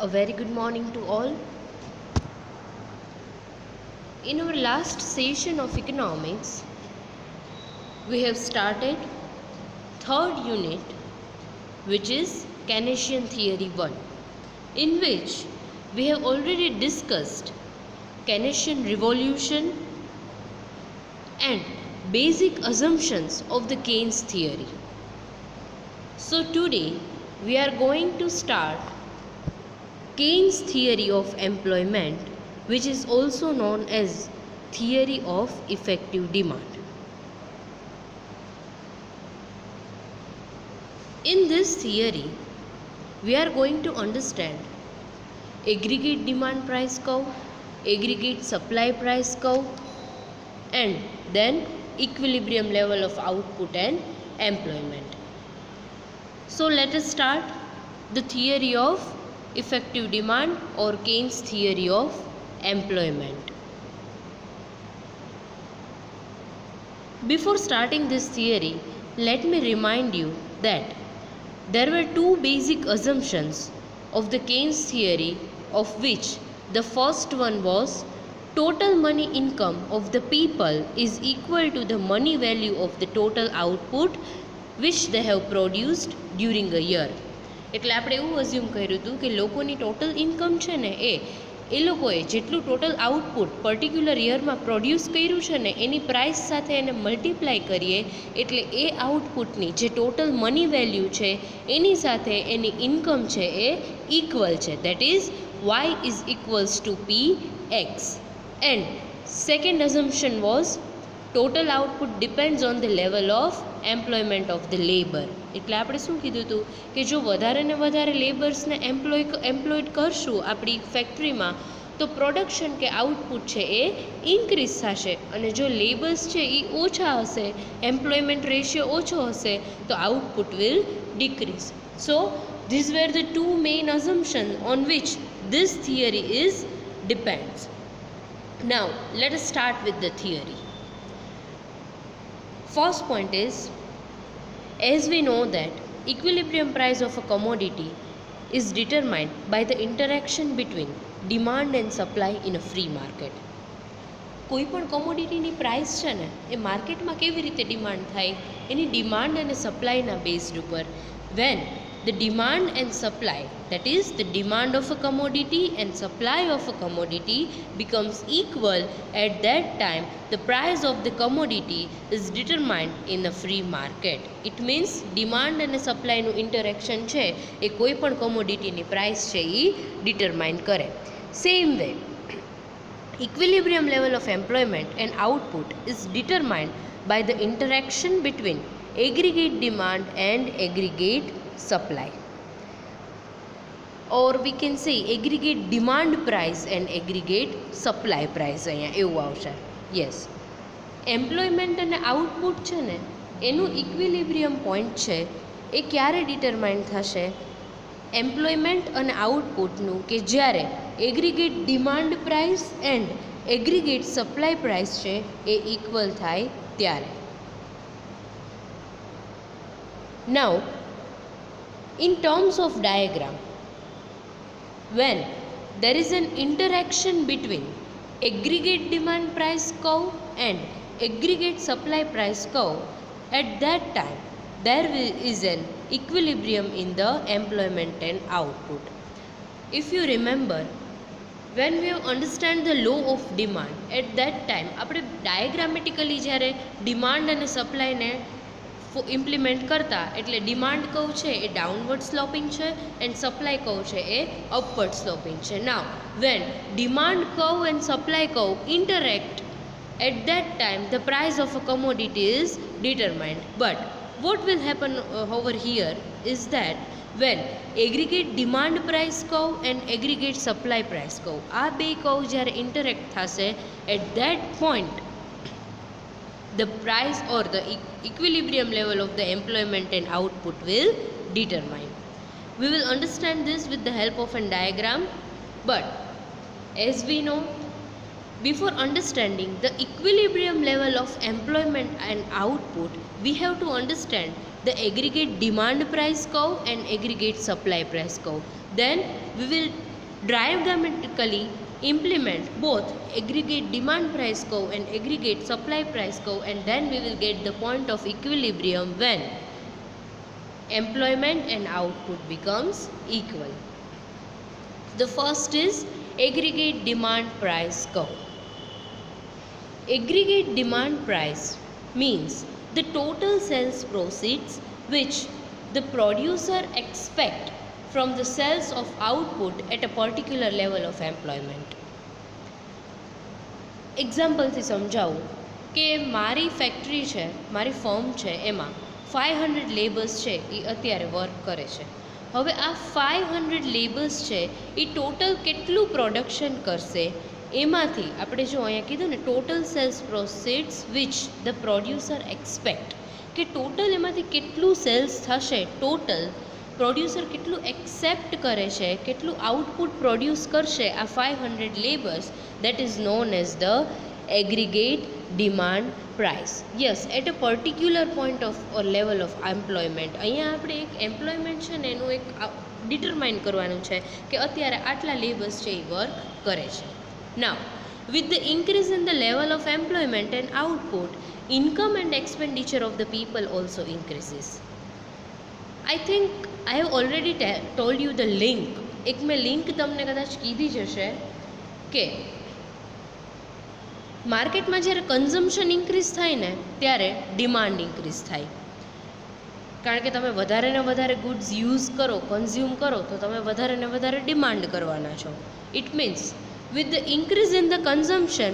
A very good morning to all. In our last session of economics, we have started third unit, which is Keynesian Theory 1, in which we have already discussed Keynesian revolution and basic assumptions of the Keynes theory. So today we are going to start Keynes theory of employment, which is also known as theory of effective demand. In this theory, we are going to understand aggregate demand price curve, aggregate supply price curve, and then equilibrium level of output and employment. So let us start the theory of effective demand or Keynes theory of employment. Before starting this theory, let me remind you that there were two basic assumptions of the Keynes theory, of which the first one was total money income of the people is equal to the money value of the total output which they have produced during a year. એટલે આપણે એવું assume કર્યું હતું કે લોકોની total income છે ને એ લોકોએ જેટલું ટોટલ આઉટપુટ પર્ટિક્યુલર યરમાં પ્રોડ્યુસ કર્યું છે ને એની પ્રાઇસ સાથે એને મલ્ટીપ્લાય કરીએ એટલે એ આઉટપુટની જે ટોટલ મની વેલ્યુ છે એની સાથે એની ઇન્કમ છે એ ઇક્વલ છે, that is y is equals to px. And second assumption was total output depends on the level of employment of the labor. એટલે આપણે શું કીધું હતું કે જો વધારે ને વધારે લેબર્સને એમ્પ્લોયડ કરશું આપણી ફેક્ટરીમાં તો પ્રોડક્શન કે આઉટપુટ છે એ ઇન્ક્રીઝ થશે, અને જો લેબર્સ છે એ ઓછા હશે, એમ્પ્લોયમેન્ટ રેશિયો ઓછો હશે તો output will decrease. So these were the two main assumptions on which this theory is depends. Now let us start with the theory. First point is, as we know that equilibrium price of a commodity is determined by the interaction between demand and supply in a free market. કોઈ પણ કોમોડિટીની price છે ને એ માર્કેટમાં કેવી રીતે demand થાય, એની demand અને સપ્લાયના બેઝડ ઉપર. When the demand and supply, that is the demand of a commodity and supply of a commodity becomes equal, at that time the price of the commodity is determined in a free market. It means demand and supply નું interaction છે એ કોઈ પણ commodity price છે એ determine કરે. Same way, equilibrium level of employment and output is determined by the interaction between aggregate demand and aggregate supply, or we can say aggregate demand price and aggregate supply price. અહીંયા એવું આવશે. Yes, employment અને output છે ને એનું equilibrium point છે એ ક્યારે determine થશે? એમ્પ્લોયમેન્ટ અને આઉટપુટનું કે જ્યારે aggregate demand price and aggregate supply price છે એ ઇક્વલ થાય ત્યારે. નાઉ in terms of diagram, when there is an interaction between aggregate demand price curve and aggregate supply price curve, at that time there is an equilibrium in the employment and output. If you remember, when we understand the law of demand, at that time આપણે diagrammatically જ્યારે demand અને supply ને implement કરતા એટલે demand curve છે એ downward સ્લોપિંગ છે and supply curve છે એ upward sloping છે. Now when demand curve and supply curve interact, at that time the price of a commodity is determined. But what will happen over here is that when aggregate demand price curve and aggregate supply price curve, આ બે curve જ્યારે interact થશે, at that point the price or the equilibrium level of the employment and output will determine. We will understand this with the help of a diagram, but as we know, before understanding the equilibrium level of employment and output, we have to understand the aggregate demand price curve and aggregate supply price curve. Then we will diagrammatically implement both aggregate demand price curve and aggregate supply price curve, and then we will get the point of equilibrium when employment and output becomes equal. The first is aggregate demand price curve. Aggregate demand price means the total sales proceeds which the producer expect from the sales of output at a particular level of employment. એક્ઝામ્પલથી સમજાવું કે મારી factory છે, મારી firm છે, એમાં 500 labours છે એ અત્યારે work કરે છે. હવે આ 500 લેબર્સ છે એ ટોટલ કેટલું પ્રોડક્શન કરશે, એમાંથી આપણે જો અહીંયા કીધું ને total sales proceeds which the producer expect, કે ટોટલ એમાંથી કેટલું સેલ્સ થશે, ટોટલ પ્રોડ્યુસર કેટલું એક્સેપ્ટ કરે છે, કેટલું આઉટપુટ પ્રોડ્યુસ કરશે આ 500 labours, that is known as the aggregate demand price. Yes, at a particular point of or level of employment. અહીંયા આપણે એક એમ્પ્લોયમેન્ટ છે ને એનું એક ડિટરમાઇન કરવાનું છે કે અત્યારે આટલા લેબર્સ છે એ વર્ક કરે છે. Now, with the increase in the level of employment and output, income and expenditure of the people also increases. I think I have already told you the link. એક મેં લિંક તમને કદાચ કીધી જ હશે કે માર્કેટમાં જ્યારે કન્ઝમ્પશન ઇન્ક્રીઝ થાય ને ત્યારે ડિમાન્ડ ઇન્ક્રીઝ થાય, કારણ કે તમે વધારે ને વધારે ગુડ્સ યુઝ કરો, કન્ઝ્યુમ કરો તો તમે વધારે ને વધારે ડિમાન્ડ કરવાના છો. It means with the increase in the consumption,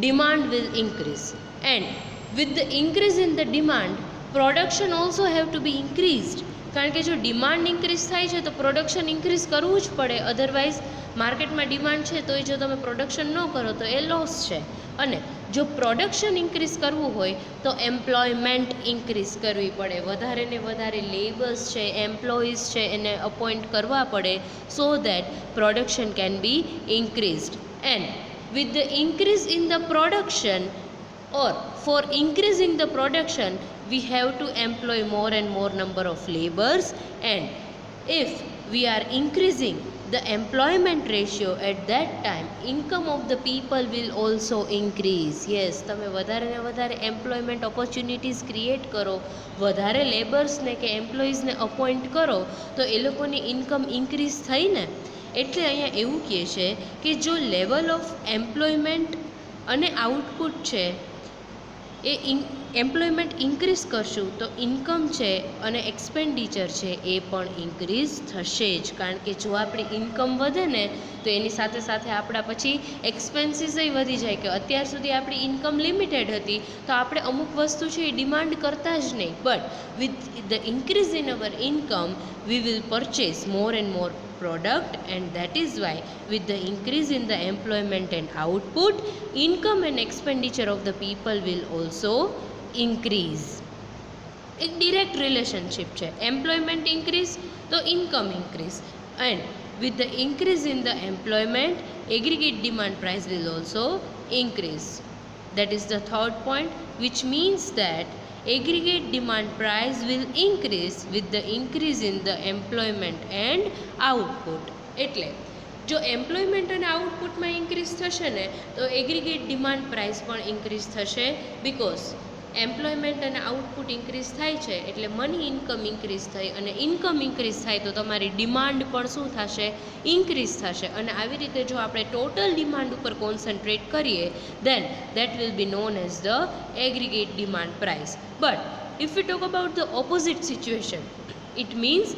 demand will increase, and with the increase in the demand, production also have to be increased. કારણ કે જો ડિમાન્ડ ઇન્ક્રીઝ થાય છે તો પ્રોડક્શન ઇન્ક્રીઝ કરવું જ પડે, અધરવાઇઝ માર્કેટમાં ડિમાન્ડ છે તો એ જો તમે પ્રોડક્શન ન કરો તો એ લોસ છે. અને જો પ્રોડક્શન ઇન્ક્રીઝ કરવું હોય તો એમ્પ્લોયમેન્ટ ઇન્ક્રીઝ કરવી પડે, વધારે ને વધારે લેબર્સ છે, એમ્પ્લોઈઝ છે એને અપોઇન્ટ કરવા પડે, so that production can be increased. And with the increase in the production or for increasing the production we have to employ more and more number of laborers, and if we are increasing the employment ratio at that time, income of the people will also increase. Yes, તમે વધારે ને વધારે employment opportunities create કરો, વધારે લેબર્સને કે એમ્પ્લોઈઝને appoint કરો તો એ લોકોની ઇન્કમ ઇન્ક્રીઝ થઈ ને. એટલે અહીંયા એવું કહે છે કે જો લેવલ ઓફ એમ્પ્લોયમેન્ટ અને આઉટપુટ છે એ એમ્પ્લોયમેન્ટ ઇન્ક્રીઝ કરશું તો ઇન્કમ છે અને એક્સપેન્ડિચર છે એ પણ ઇન્ક્રીઝ થશે જ, કારણ કે જો આપણી ઇન્કમ વધે ને તો એની સાથે સાથે આપણા પછી એક્સપેન્સીસ વધી જાય, કે અત્યાર સુધી આપણી ઇન્કમ લિમિટેડ હતી તો આપણે અમુક વસ્તુ છે એ ડિમાન્ડ કરતા જ નહીં, but with the increase in our income we will purchase more and more product, and that is why with the increase in the employment and output, income and expenditure of the people will also increase. એક direct relationship છે, employment increase તો income increase, and with the increase in the employment, aggregate demand price will also increase. That is the third point, which means that aggregate demand price will increase with the increase in the employment and output. એટલે જો employment અને આઉટપુટમાં increase થશે ને તો aggregate demand price પણ increase થશે, because employment અને આઉટપુટ ઇન્ક્રીઝ થાય છે એટલે મની ઇન્કમ ઇન્ક્રીઝ થઈ, અને ઇન્કમ ઇન્ક્રીઝ થાય તો તમારી ડિમાન્ડ પણ શું થશે, ઇન્ક્રીઝ થશે. અને આવી રીતે જો આપણે ટોટલ ડિમાન્ડ ઉપર કોન્સન્ટ્રેટ કરીએ then that will be known as the aggregate demand price. But if we talk about the opposite situation, it means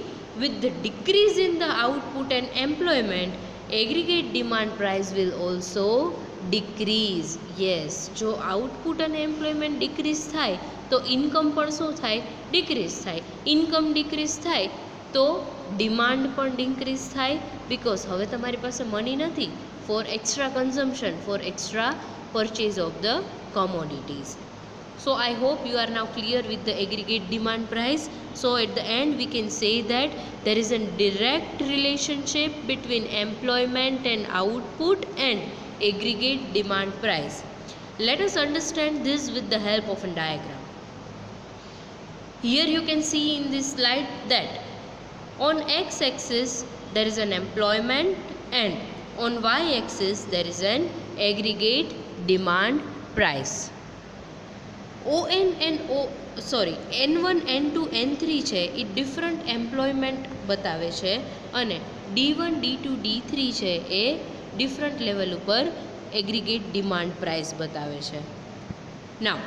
with the decrease in the output and employment, aggregate demand price will also decrease. Yes, જો output અને employment decrease થાય તો income પણ શું થાય, decrease થાય. Income decrease થાય તો ડિમાન્ડ પણ ડિક્રીઝ થાય, બિકોઝ હવે તમારી પાસે મની નથી for extra consumption, for extra purchase of the commodities. So I hope you are now clear with the aggregate demand price. So at the end we can say that there is a direct relationship between employment and output and aggregate demand price. Let us understand this with the help of a diagram. Here you can see in this slide that on x-axis there is an employment and on y-axis there is an aggregate demand price. N1, N2, N3 છે એ different employment બતાવે છે અને D1, D2, D3 છે એ different level ઉપર aggregate demand price બતાવે છે. નાઉ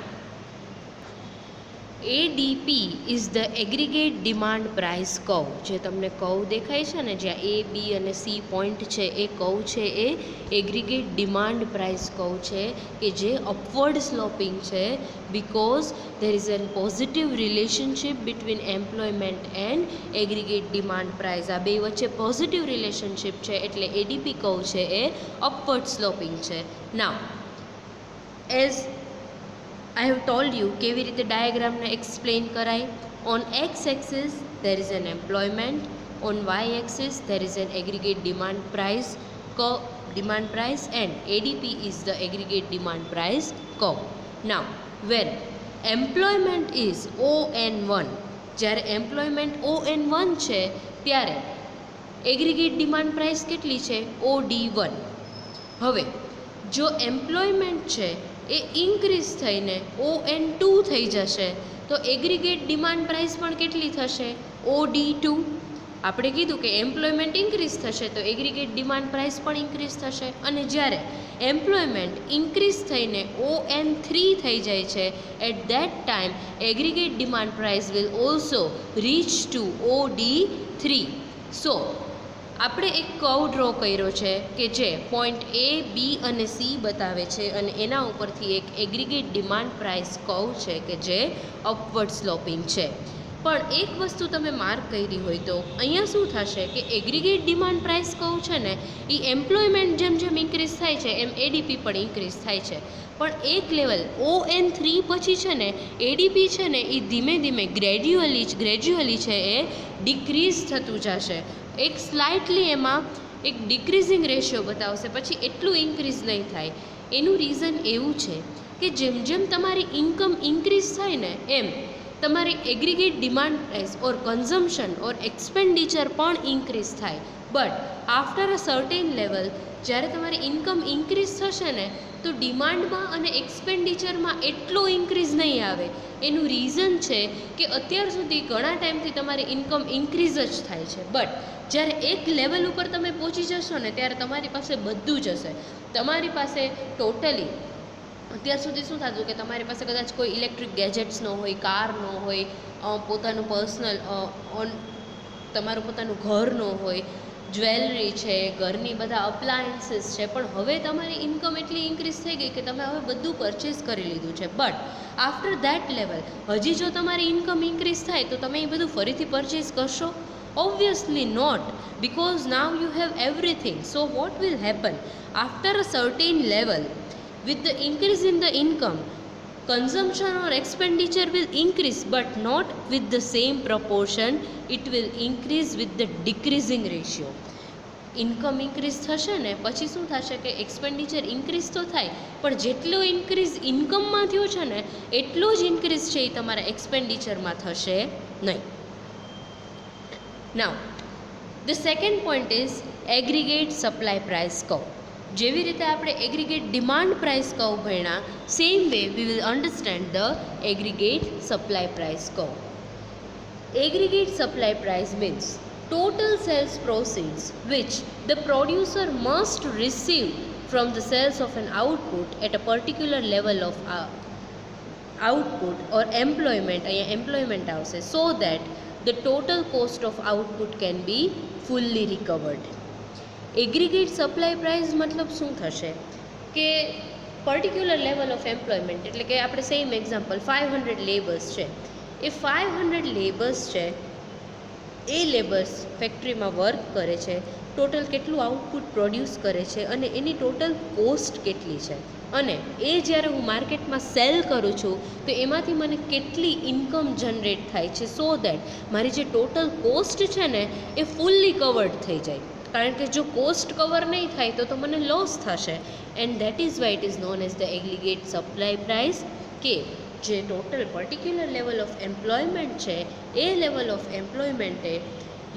ADP is the aggregate demand price curve. જે તમને કર્વ દેખાય છે ને, જ્યાં A, B અને C પોઈન્ટ છે, એ કર્વ છે એ એગ્રીગેટ ડિમાન્ડ પ્રાઇસ કર્વ છે કે જે અપવર્ડ સ્લોપિંગ છે, because there is an positive relationship between employment and aggregate demand price. આ બે વચ્ચે પોઝિટિવ રિલેશનશિપ છે એટલે ADP કર્વ છે એ અપવર્ડ સ્લોપિંગ છે. Now as I have told you કેવી રીતે ડાયાગ્રામને એક્સપ્લેન કરાય. On x-axis there is an employment, on y-axis there is an aggregate demand price and ADP is the aggregate demand price curve. Now when employment is ON1, જ્યારે employment ON1 છે ત્યારે aggregate demand price કેટલી છે? OD1. હવે જો employment છે એ increase થઈને ON2 થઈ જશે તો એગ્રીગેટ ડિમાન્ડ પ્રાઇસ પણ કેટલી થશે? OD2. આપણે કીધું કે એમ્પ્લોયમેન્ટ ઇન્ક્રીઝ થશે તો એગ્રીગેટ ડિમાન્ડ પ્રાઇસ પણ ઇન્ક્રીઝ થશે. અને જ્યારે એમ્પ્લોયમેન્ટ ઇન્ક્રીઝ થઈને ON3 થઈ જાય છે, at that time aggregate demand price will also reach to OD3. So આપણે એક કર્વ ડ્રો કર્યો છે કે જે પોઈન્ટ A, B અને C બતાવે છે અને એના ઉપરથી એક એગ્રીગેટ ડિમાન્ડ પ્રાઇસ કર્વ છે કે જે અપવર્ડ સ્લોપિંગ છે. પણ એક વસ્તુ તમે માર્ક કરી હોય તો અહીંયા શું થશે કે એગ્રીગેટ ડિમાન્ડ પ્રાઇસ કર્વ છે ને એ એમ્પ્લોયમેન્ટ જેમ જેમ ઇન્ક્રીઝ થાય છે એમ ADP પણ ઇન્ક્રીઝ થાય છે. પણ એક લેવલ ON3 પછી છે ને ADP છે ને એ ધીમે ધીમે ગ્રેજ્યુઅલી છે એ ડિક્રીઝ થતું જશે. એક સ્લાઇટલી એમાં એક ડિક્રીઝિંગ રેશિયો બતાવશે, પછી એટલું ઇન્ક્રીઝ નહીં થાય. એનું રીઝન એવું છે કે જેમ જેમ તમારી ઇન્કમ ઇન્ક્રીઝ થાય ને એમ તમારી એગ્રીગેટ ડિમાન્ડ પ્રાઇસ ઓર કન્ઝમ્પશન ઓર એક્સપેન્ડિચર પણ ઇન્ક્રીઝ થાય. But after a certain level જ્યારે તમારી ઇન્કમ ઇન્ક્રીઝ થશે ને તો ડિમાન્ડમાં અને એક્સપેન્ડિચરમાં એટલો ઇન્ક્રીઝ નહીં આવે. એનું રીઝન છે કે અત્યાર સુધી ઘણા ટાઈમથી તમારી ઇન્કમ ઇન્ક્રીઝ જ થાય છે, બટ જ્યારે એક લેવલ ઉપર તમે પહોંચી જશો ને ત્યારે તમારી પાસે બધું જ હશે. તમારી પાસે ટોટલી અત્યાર સુધી શું થતું કે તમારી પાસે કદાચ કોઈ ઇલેક્ટ્રિક ગેજેટ્સ ન હોય, કાર ન હોય, પોતાનું પર્સનલ તમારું પોતાનું ઘર ન હોય, જ્વેલરી છે, ઘરની બધા અપ્લાયન્સીસ છે, પણ હવે તમારી ઇન્કમ એટલી ઇન્ક્રીઝ થઈ ગઈ કે તમે હવે બધું પરચેસ કરી લીધું છે. બટ આફ્ટર ધેટ લેવલ હજી જો તમારી ઇન્કમ ઇન્ક્રીઝ થાય તો તમે એ બધું ફરીથી પરચેસ કરશો? Obviously not, because now you have everything. So what will happen? After a certain level, with the increase in the income, consumption or expenditure will increase, but not with the same proportion. It will increase with the decreasing ratio. Income increase થશે ને પછી શું થશે કે expenditure increase તો થાય, પણ જેટલો ઇન્ક્રીઝ ઇન્કમમાં થયો છે ને એટલો જ ઇન્ક્રીઝ છે એ તમારા એક્સપેન્ડિચરમાં થશે નહીં. Now the second point is aggregate supply price curve. જેવી રીતે આપણે એગ્રીગેટ ડિમાન્ડ પ્રાઇસ કર્વ ભણ્યા, same way we will understand the aggregate supply price curve. Aggregate supply price means total sales proceeds which the producer must receive from the sales of an output at a particular level of output or employment, અહીંયા employment આવશે, so that the total cost of output can be fully recovered. Aggregate supply price મતલબ શું થશે કે particular level of employment, એટલે કે આપણે same example 500 labours છે, એ 500 લેબર્સ છે, એ લેબર્સ ફેક્ટરીમાં વર્ક કરે છે, ટોટલ કેટલું આઉટપુટ પ્રોડ્યુસ કરે છે અને એની ટોટલ કોસ્ટ કેટલી છે, અને એ જ્યારે હું માર્કેટમાં સેલ કરું છું તો એમાંથી મને કેટલી ઇન્કમ જનરેટ થાય છે, સો દેટ મારી જે ટોટલ કોસ્ટ છે ને એ ફૂલ્લી કવર્ડ થઈ જાય. કારણ કે જો કોસ્ટ કવર નહીં થાય તો મને લોસ થશે. And that is Y it is known as the aggregate supply price, કે જે total particular level of employment છે એ લેવલ ઓફ એમ્પ્લોયમેન્ટે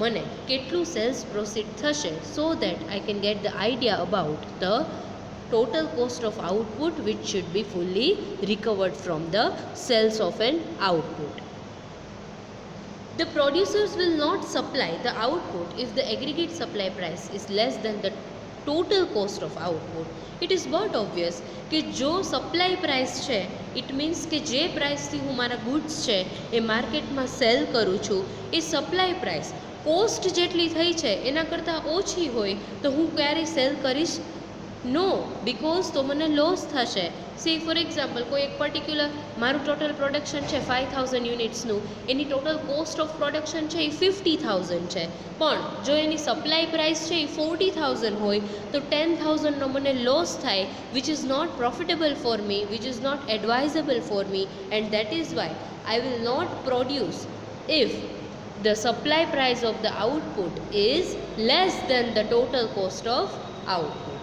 મને કેટલું સેલ્સ પ્રોસીડ થશે, so that I can get the idea about the total cost of output which should be fully recovered from the sales of an output. The producers will not supply the output if the aggregate supply price is less than the total cost of output. It is but obvious કે જો supply price છે, it means કે જે પ્રાઇસથી હું મારા goods છે એ માર્કેટમાં cell કરું છું, એ સપ્લાય પ્રાઇસ કોસ્ટ જેટલી થઈ છે એના કરતાં ઓછી હોય તો હું ક્યારેય સેલ કરીશ નો, બિકોઝ તો મને લોસ થશે. સી ફોર એક્ઝામ્પલ, કોઈ એક પર્ટિક્યુલર મારું ટોટલ પ્રોડક્શન છે 5000 યુનિટ્સનું, એની ટોટલ કોસ્ટ ઓફ પ્રોડક્શન છે એ 50000 છે, પણ જો એની સપ્લાય પ્રાઇસ છે એ 40000 હોય તો 10000નો મને લોસ થાય, which is not profitable for me, which is not advisable for me, and that is why I will not produce if the supply price of the output is less than the total cost of output,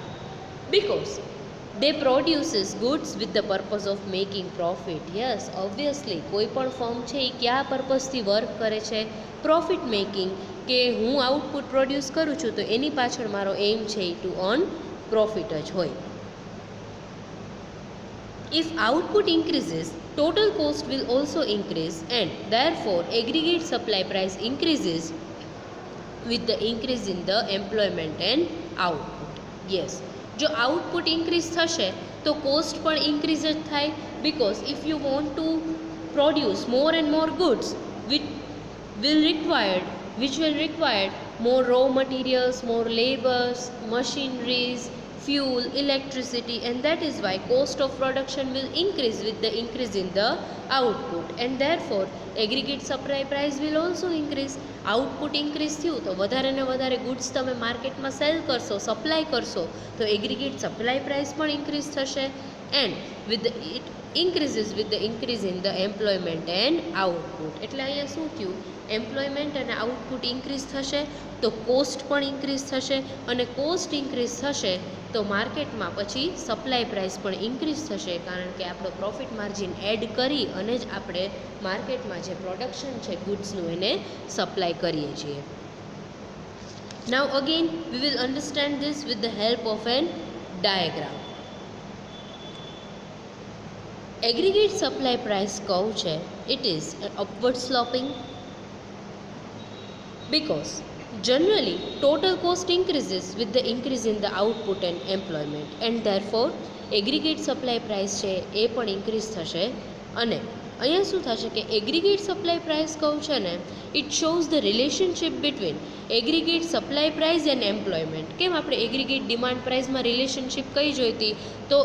because they produces goods with the purpose of making profit. Yes, obviously કોઈ પણ firm છે એ કયા પર્પઝથી work કરે છે? Profit making, કે હું output produce કરું છું તો એની પાછળ મારો એમ છે ટુ અર્ન પ્રોફિટ જ હોય. If output increases, total cost will also increase, and therefore aggregate supply price increases with the increase in the employment and output. Yes, જો આઉટપુટ ઇન્ક્રીઝ થશે તો કોસ્ટ પણ ઇન્ક્રીઝ જ થાય, because if you want to produce more and more goods which will require more raw materials, more labors, machineries, fuel, electricity, and that is why cost of production will increase with the increase in the output, and therefore aggregate supply price will also increase. Output increase થયું તો વધારે ને વધારે goods તમે માર્કેટમાં cell કરશો, supply કરશો, તો એગ્રીગેટ સપ્લાય પ્રાઇસ પણ ઇન્ક્રીઝ થશે, and with it increases with the increase in the employment and output. એટલે અહીંયા શું થયું? એમ્પ્લોયમેન્ટ અને આઉટપુટ ઇન્ક્રીઝ થશે તો કોસ્ટ પણ ઇન્ક્રીઝ થશે, અને કોસ્ટ ઇન્ક્રીઝ થશે તો માર્કેટમાં પછી સપ્લાય પ્રાઇસ પણ ઇન્ક્રીઝ થશે, કારણ કે આપણો પ્રોફિટ માર્જિન એડ કરી અને જ આપણે માર્કેટમાં જે પ્રોડક્શન છે ગુડ્સનું એને સપ્લાય કરીએ છીએ. Now again we will understand this with the help of an diagram. Aggregate supply price curve છે, it is upward sloping, because generally total cost increases with the increase in the output and employment, and therefore aggregate supply price છે એ પણ increase થશે. અને અહીંયા શું થશે કે aggregate supply price કહું છે ને, it shows the relationship between aggregate supply price and employment. કેમ આપણે એગ્રીગેટ ડિમાન્ડ પ્રાઇસમાં રિલેશનશિપ કઈ જોઈતી? તો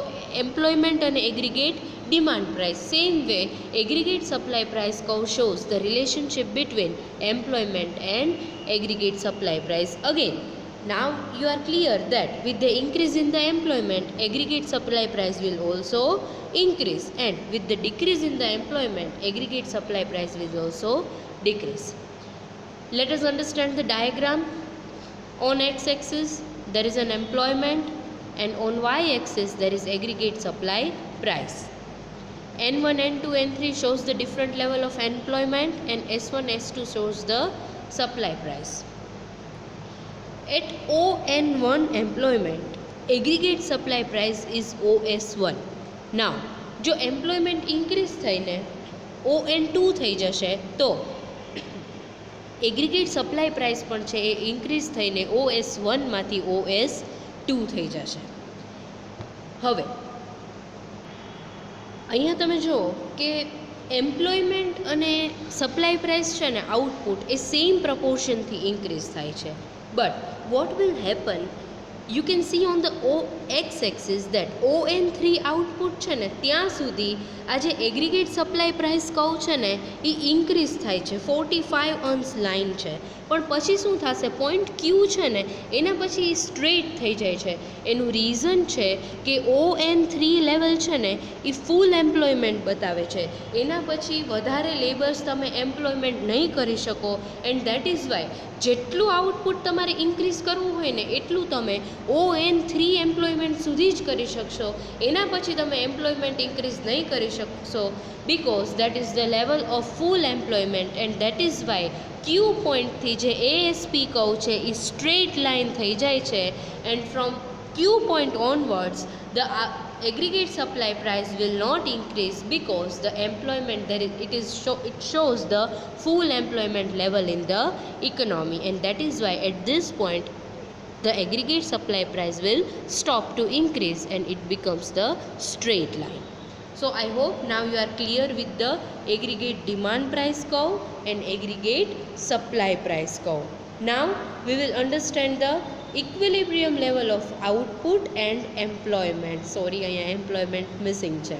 એમ્પ્લોયમેન્ટ અને aggregate demand price. Same way, aggregate supply price curve shows the relationship between employment and aggregate supply price. Again, now you are clear that with the increase in the employment, aggregate supply price will also increase, and with the decrease in the employment, aggregate supply price will also decrease. Let us understand the diagram. On x-axis there is an employment, and on y-axis there is aggregate supply price. N1, N2, N3 shows the different level of employment, and S1, S2 shows the supply price. At ON1 employment, aggregate supply price is OS1. Now, જો employment increase થઈને ON2 થઈ જશે તો aggregate supply price પણ છે એ increase થઈને OS1 માંથી OS2 થઈ જશે. હવે અહીંયા તમે જુઓ કે એમ્પ્લોયમેન્ટ અને સપ્લાય પ્રાઇસ છે ને, આઉટપુટ એ સેમ પ્રપોર્શનથી ઇન્ક્રીઝ થાય છે. But what will happen, you can see on the x axis that ON3 output છે ને ત્યાં સુધી આ જે એગ્રીગેટ સપ્લાય પ્રાઇસ કહું છે ને એ ઇન્ક્રીઝ થાય છે, 45 અંશ લાઇન છે, પણ પછી શું થશે? પોઈન્ટ ક્યુ છે ને એના પછી સ્ટ્રેટ થઈ જાય છે. એનું રીઝન છે કે ON3 લેવલ છે ને એ ફૂલ એમ્પ્લોયમેન્ટ બતાવે છે, એના પછી વધારે લેબર્સ તમે એમ્પ્લોયમેન્ટ નહીં કરી શકો, એન્ડ દેટ ઇઝ વાય જેટલું આઉટપુટ તમારે ઇન્ક્રીઝ કરવું હોય ને એટલું તમે ON3 એમ્પ્લોયમેન્ટ સુધી જ કરી શકશો, એના પછી તમે એમ્પ્લોયમેન્ટ ઇન્ક્રીઝ નહીં કરી શકશો, because that is the level of full employment, and that is why ક્યુ પોઈન્ટથી જે ASP કર્વ છે એ સ્ટ્રેટ લાઇન થઈ જાય છે and from Q point onwards the aggregate supply price will not increase because the employment it shows the full employment level in the economy, and that is why at this point the aggregate supply price will stop to increase and it becomes the straight line. So I hope now you are clear with the aggregate demand price curve and aggregate supply price curve. Now we will understand the equilibrium level of output and employment. Sorry, અહીંયા employment missing છે.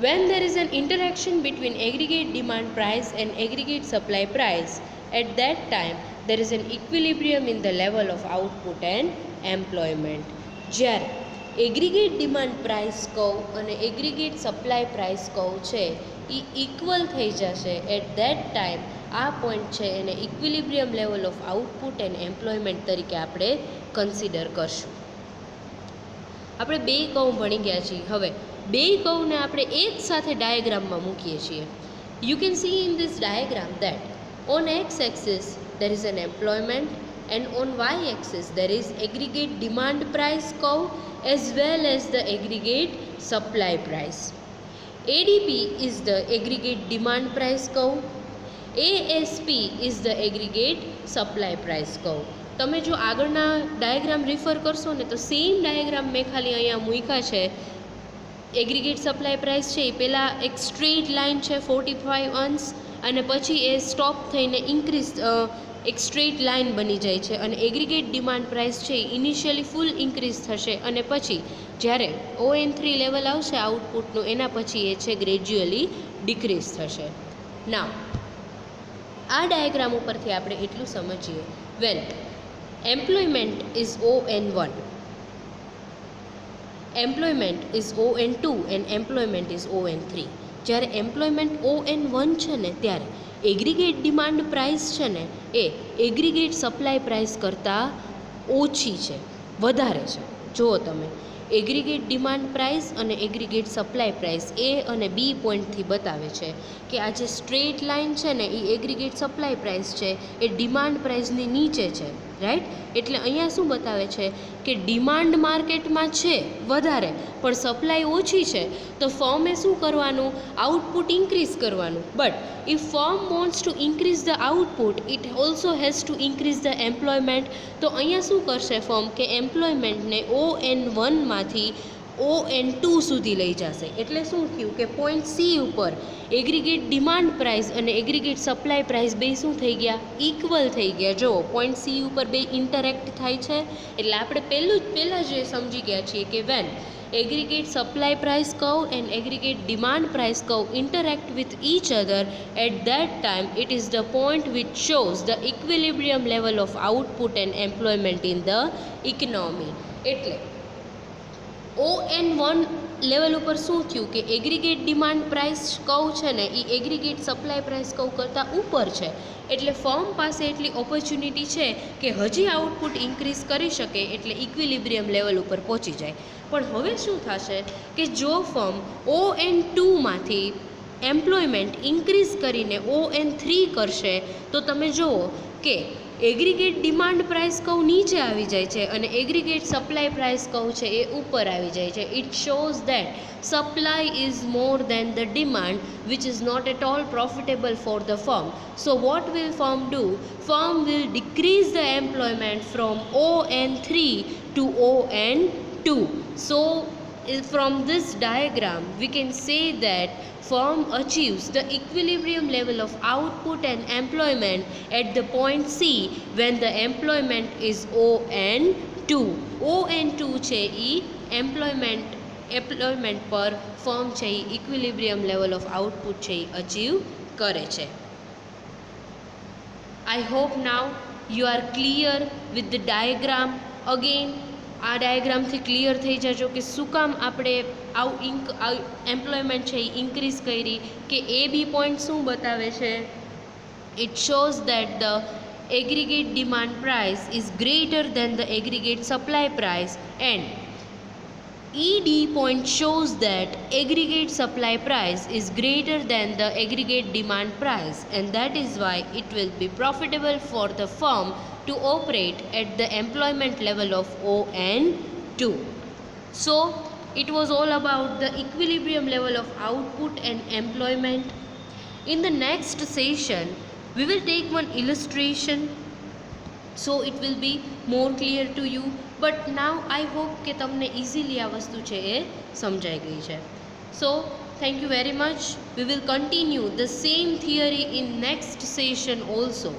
When there is an interaction between aggregate demand price and aggregate supply price, at that time there is an equilibrium in the level of output and employment. જ્યારે aggregate demand price curve અને aggregate supply price curve છે એ equal થઈ જશે at that time આ point છે એને equilibrium level of output and employment તરીકે આપણે કન્સિડર કરશું. આપણે બે કર્વ ભણી ગયા છીએ. હવે બે કર્વને આપણે એક સાથે ડાયાગ્રામમાં મૂકીએ છીએ. You can see in this diagram that on x-axis there is an employment and on y-axis there is aggregate demand price curve as well as the aggregate supply price. ADP is the aggregate demand price curve, ASP is the aggregate supply price curve. તમે જો આગળના diagram refer કરશો ને તો same diagram મેં ખાલી અહીંયા મૂક્યા છે. એગ્રીગેટ સપ્લાય પ્રાઇસ છે એ પહેલાં એક સ્ટ્રેટ લાઇન છે 45 અંશ અને પછી એ સ્ટોપ થઈને ઇન્ક્રીઝ એક સ્ટ્રેટ લાઇન બની જાય છે અને એગ્રીગેટ ડિમાન્ડ પ્રાઇસ છે એ ઇનિશિયલી ફૂલ ઇન્ક્રીઝ થશે અને પછી જ્યારે ON3 લેવલ આવશે આઉટપુટનું એના પછી એ છે ગ્રેજ્યુઅલી ડિક્રીઝ થશે. નાવ આ ડાયાગ્રામ ઉપરથી આપણે એટલું સમજીએ when employment is ON1, employment is ON2 and employment is ON3. જ્યારે એમ્પ્લોયમેન્ટ ON1 છે ને ત્યારે એગ્રીગેટ ડિમાન્ડ પ્રાઇસ છે ને એ એગ્રીગેટ સપ્લાય પ્રાઇસ કરતાં ઓછી છે, વધારે છે. જુઓ તમે એગ્રીગેટ ડિમાન્ડ પ્રાઇસ અને એગ્રીગેટ સપ્લાય પ્રાઇસ એ અને બી પોઈન્ટથી બતાવે છે કે આ જે સ્ટ્રેટ લાઇન છે ને એ એગ્રીગેટ સપ્લાય પ્રાઇસ છે એ ડિમાન્ડ પ્રાઇસની નીચે છે, રાઈટ. એટલે અહીંયા શું બતાવે છે કે ડિમાન્ડ માર્કેટમાં છે વધારે પણ સપ્લાય ઓછી છે તો ફર્મે શું કરવાનું, આઉટપુટ ઇન્ક્રીઝ કરવાનું. But if firm wants to increase the output it also has two increase the employment. તો અહીંયા શું કરશે ફર્મ કે એમ્પ્લોયમેન્ટને ON1માંથી ON2 સુધી લઈ જશે. એટલે શું થયું કે પોઈન્ટ સી ઉપર એગ્રીગેટ ડિમાન્ડ પ્રાઇસ અને એગ્રીગેટ સપ્લાય પ્રાઇસ બે શું થઈ ગયા, ઇક્વલ થઈ ગયા. જો પોઈન્ટ સી ઉપર બે ઇન્ટરેક્ટ થાય છે એટલે આપણે પહેલાં જે સમજી ગયા છીએ કે van aggregate supply price curve and aggregate demand price curve interact with each other, at that time it is the point which shows the equilibrium level of output and employment in the economy. એટલે ON1 level ઉપર શું થયું કે aggregate demand price curve છે ને એ aggregate supply price curve કરતાં ઉપર છે. એટલે ફર્મ પાસે એટલી ઓપોર્ચ્યુનિટી છે કે હજી આઉટપુટ ઇન્ક્રીઝ કરી શકે એટલે ઇક્વિલિબ્રિયમ લેવલ ઉપર પહોંચી જાય. પણ હવે શું થશે કે જો ફર્મ ON2માંથી એમ્પ્લોયમેન્ટ ઇન્ક્રીઝ કરીને ON3 કરશે તો તમે જુઓ કે એગ્રીગેટ ડિમાન્ડ પ્રાઇસ કર્વ નીચે આવી જાય છે અને એગ્રીગેટ સપ્લાય પ્રાઇસ કર્વ છે એ ઉપર આવી જાય છે. It shows that supply is more than the demand which is not at all profitable for the firm. So what will firm do? Firm will decrease the employment from ON3 to ON2. So from this diagram we can say that firm achieves the equilibrium level of output and employment at the point C when the employment is ON2. ON2 છે એ employment પર firm છે એ equilibrium level of output છે એ achieve કરે છે. I hope now you are clear with the diagram. Again આ ડાયાગ્રામથી clear થઈ જજો કે શું કામ આપણે એમ્પ્લોયમેન્ટ છે એ ઇન્ક્રીઝ કરી કે એ બી પોઈન્ટ શું બતાવે છે. It shows that the aggregate demand price is greater than the aggregate supply price and ED point shows that aggregate supply price is greater than the aggregate demand price, and that is why it will be profitable for the firm to operate at the employment level of ON2. So it was all about the equilibrium level of output and employment. In the next session we will take one illustration, so it will be more clear to you. But now I hope કે તમને easily આ વસ્તુ છે એ સમજાઈ ગઈ છે. So thank you very much. We will continue the same theory in next session also.